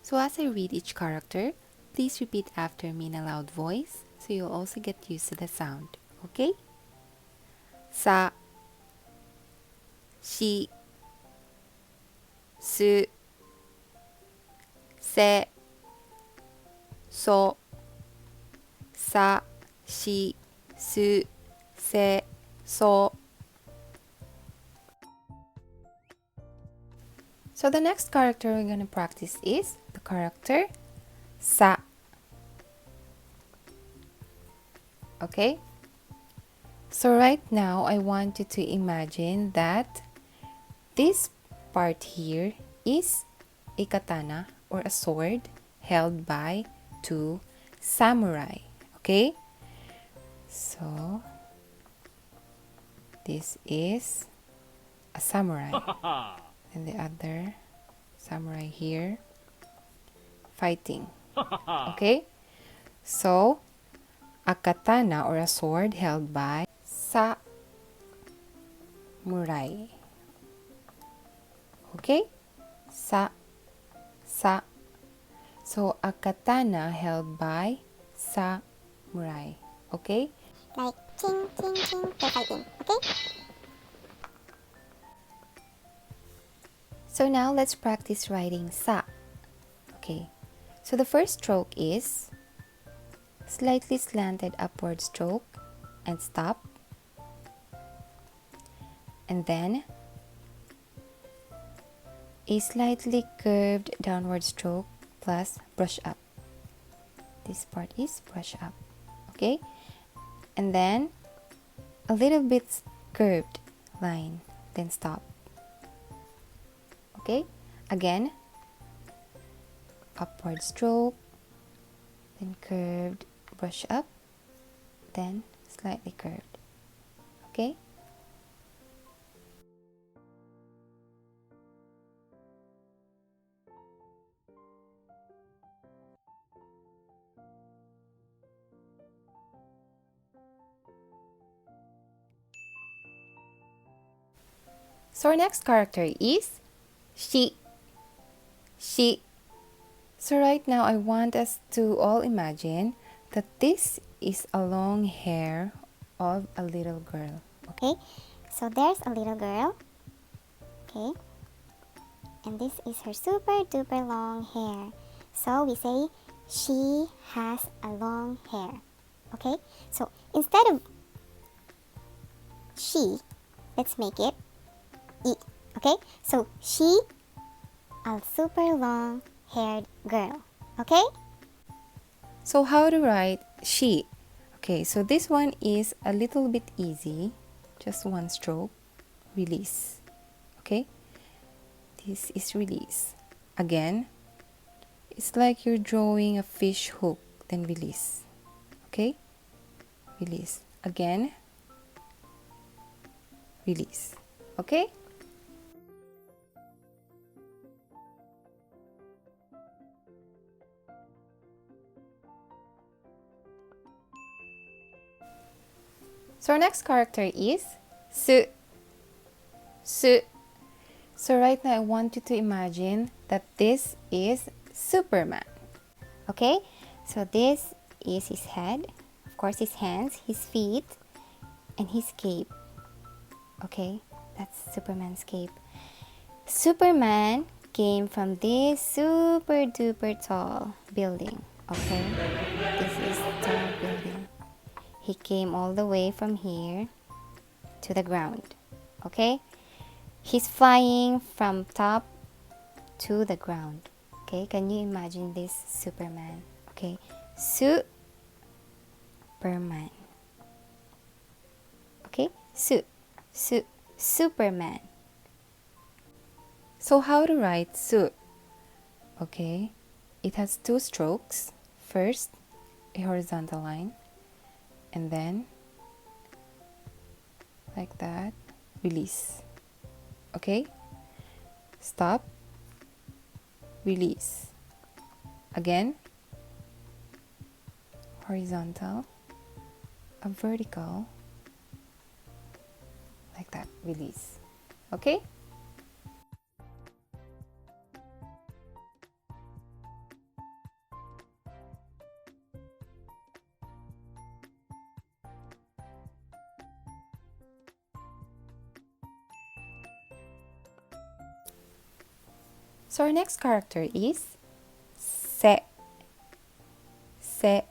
So as I read each character, please repeat after me in a loud voice so you'll also get used to the sound, okay? Sa, shi, su, se, so, sa, shi, su, se, so. So the next character we're going to practice is the character sa. Okay? So right now, I want you to imagine that this part here is a katana or a sword held by two samurai. Okay? So, this is a samurai. And the other samurai here fighting. Okay? So, a katana or a sword held by samurai. Okay? Sa. So, a katana held by samurai. Okay? Like ching, ching, ching, they're fighting. Okay? So now let's practice writing sa. Okay, so the first stroke is slightly slanted upward stroke and stop. And then a slightly curved downward stroke plus brush up. This part is brush up. Okay, and then a little bit curved line, then stop. Okay, again, upward stroke, then curved, brush up, then slightly curved. Okay? So our next character is she. So right now I want us to all imagine that this is a long hair of a little girl. Okay, so there's a little girl. Okay, and this is her super duper long hair. So we say she has a long hair. Okay, so instead of she, let's make it I. Okay, so she, a super long haired girl. Okay, So how to write she? Okay, so this one is a little bit easy. Just one stroke. Release. Okay, this is release. Again, it's like you're drawing a fish hook, then release. Okay, release. Again, release. Okay. So our next character is su. So right now I want you to imagine that this is Superman. okay, so this is his head, of course his hands, his feet, and his cape. Okay, that's Superman's cape. Superman came from this super duper tall building. Okay, this is a tall building. He came all the way from here to the ground. Okay, he's flying from top to the ground. Okay, can you imagine this Superman? Okay, Superman. Okay, Superman. So how to write su? Okay, it has two strokes. First, a horizontal line, and then like that, release. Okay, stop, release. Again, horizontal, a vertical, like that, release. Okay. So our next character is se. Se.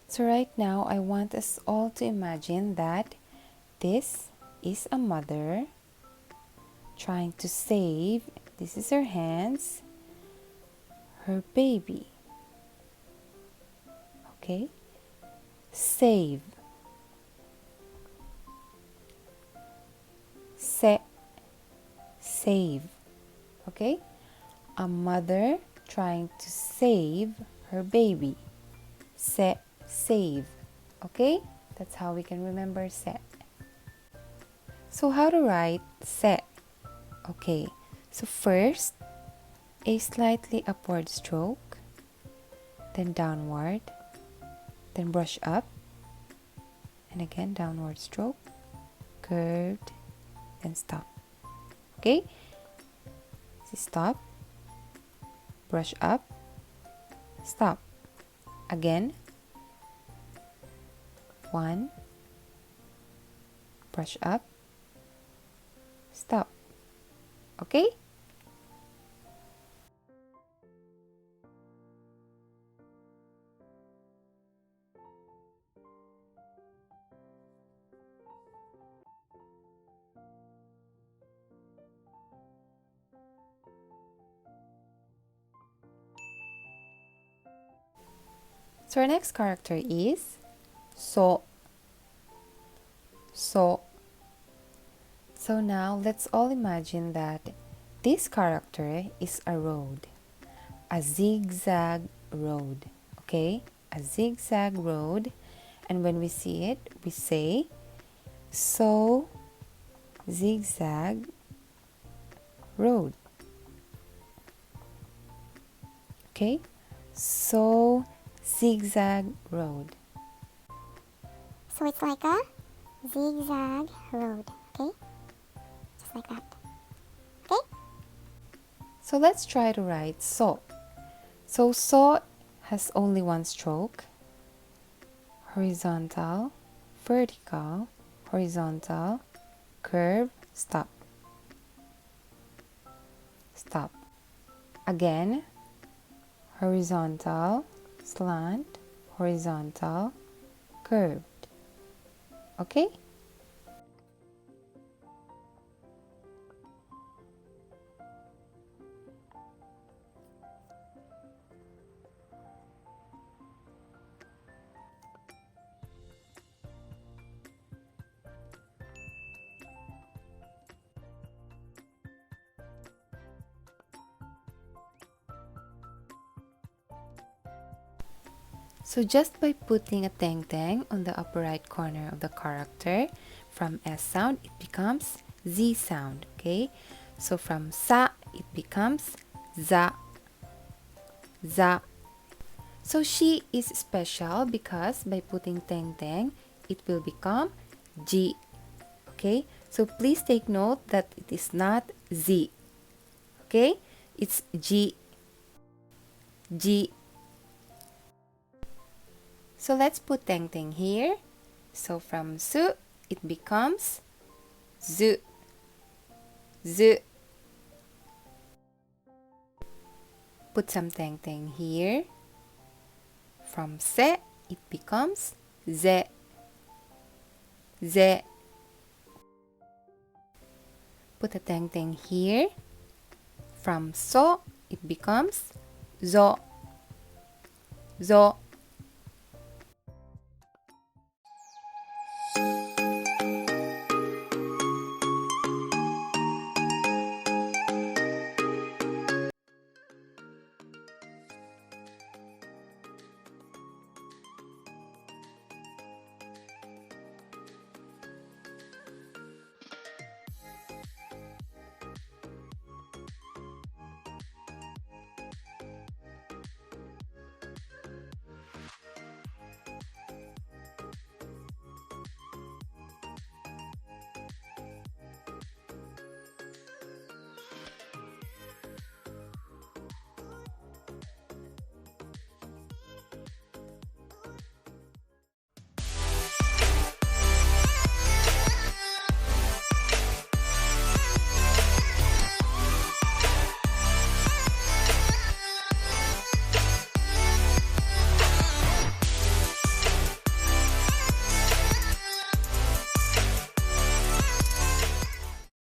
So right now, I want us all to imagine that this is a mother trying to save, this is her hands, her baby. Okay? Save. Se. Save. Okay? A mother trying to save her baby. Se. Save. Okay? That's how we can remember se. So how to write se? Okay, so first, a slightly upward stroke, then downward, then brush up, and again downward stroke, curved, then stop. Okay? So stop, brush up, stop. Again, 1, brush up, stop. Okay? So our next character is so. So. So now let's all imagine that this character is a road, a zigzag road, okay? A zigzag road, and when we see it, we say, so zigzag road, okay? So zigzag road. So it's like a zigzag road, okay? Just like that. Okay? So let's try to write so. So has only one stroke. Horizontal, vertical, horizontal, curve, stop. Stop. Again, horizontal, slant, horizontal, curved. Okay? So just by putting a teng on the upper right corner of the character, from S sound, it becomes Z sound, okay? So from sa, it becomes za, za. So she is special because by putting teng, it will become G, okay? So please take note that it is not Z, okay? It's G, G. So let's put teng here. So from su, it becomes zu, zu. Put some teng here. From se, it becomes ze, ze. Put a teng here. From so, it becomes zo, zo.